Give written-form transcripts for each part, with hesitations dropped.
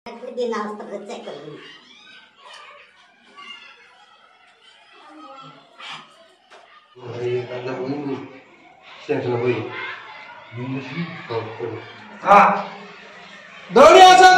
बिना अस्त्र चेक कर ली। भाई दादा हुई नहीं सेंस ना हुई हाँ दौड़िया सा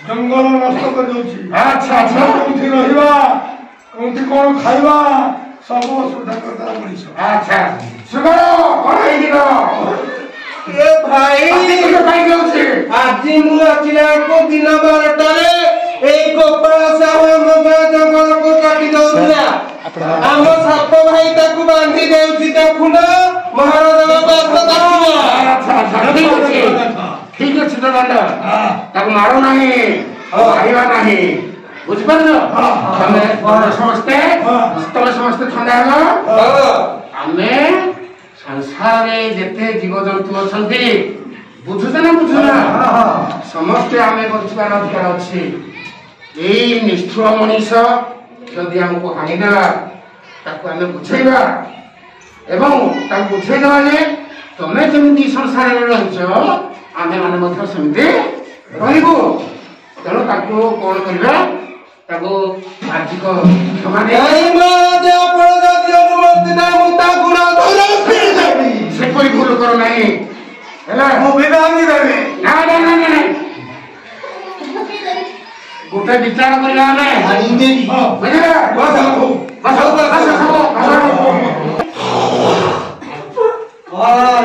जंगल नष्ट कर दउछि। अच्छा अच्छा कोठी रहिबा कोठी कोन खाइबा सब सुधा करता मनीष। अच्छा सुगरो कोन हेदिनो ए भाई आदि भाई गउछि आदि मु अचिला को दिन 12 टारे ए गोपाल साहब मगा जंगल को काटी दउछिला हम साप भाई ताकू बांधी देउछि देखुन महाराजा बात काटिबा। अच्छा ठीक है छिटा दंड ताको मारो नहीं मारिबा नहीं बुझ परलो हमें समस्ते ठंडा हो हमें संसार में जेते जीव जंतु अछंती बुझुते ना बुझुना समस्ते हमें बचबार अधिकार अछि। एई निष्ठुर मनीष यदि हमको हानि देला ताको हमें बुझेबा एवं ताको बुझेबा जे तमे जेमि संसार में रहछ आमे माने मध्य समिति रहिबो तेणु ताको कोन करबा ताको आर्थिक क्षमा दे आई महाराज आपण राज्य अनुमति ना मुता गुणा धर फिर देबी से कोई भूल करो नहीं हैला मो विभागी देबी ना ना ना ना गोटे विचार करला हमें हनी बुझला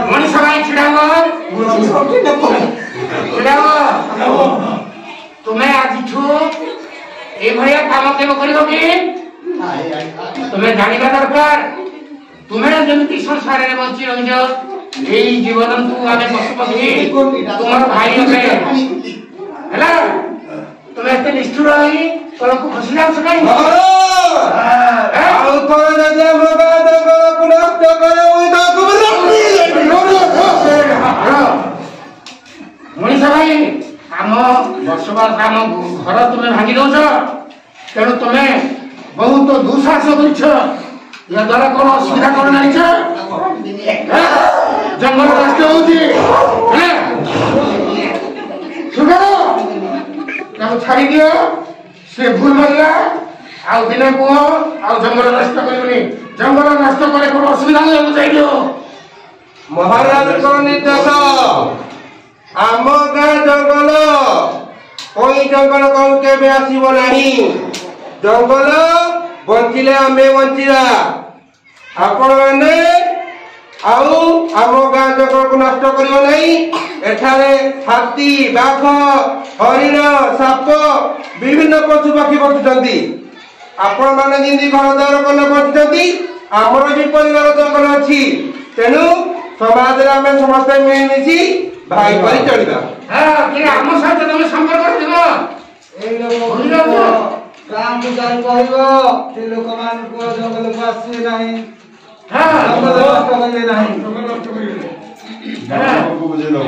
मनीष भाई छिड़ाओ तुम्हें आज ए भैया काम केव करियो कि तुम्हें जानिबा दरकार तुम्हें जमिति संसार रे बंची रहिजो एई जीवन तू आमे पशु पक्षी तुम्हार भाई होबे हैला तुम्हें एते निष्ठुर रही तोरको खुशी लाग सकाई आउ तोर राजा भगा दगला पुनस्त करे ओई दाकु मनीष भाई आम बसवास आम घर तुम्हें भांगी दौच तेणु तुम्हें बहुत दुस्साहस कर द्वारा कौन असुविधा कर जंगल नष्ट हो छाड़ी दियो से भूल मारा आउ दिने कह आउ जंगल नष्ट करनी जंगल नष्ट करे कौन असुविधा नहीं बुझाइल महाराज को निर्देश आम गाँ जंगल कोई जंगल कौन के आसब नहीं जंगल बंचिले आमे बंचिला आपण मैंने आउ आम गाँ जंगल को नष्ट करियो नहीं एठारे हाथी बाघ हरिण साप विभिन्न पशु पक्षी बसुचंती आपण माने जिंदी घर द्वार कल बसुचंती आमर भी परिवार जंगल अछि तेनु समाज रे आमे समस्त मिलमिशी भाई परी चढ़िबा हां कि हम सहित तुम संपर्क करथिबो ए लोक काम को जान कहइबो से लोक मान को जंगल को आसी नाही हां जंगल नष्ट करले नाही जंगल नष्ट करले हां को बुझेलो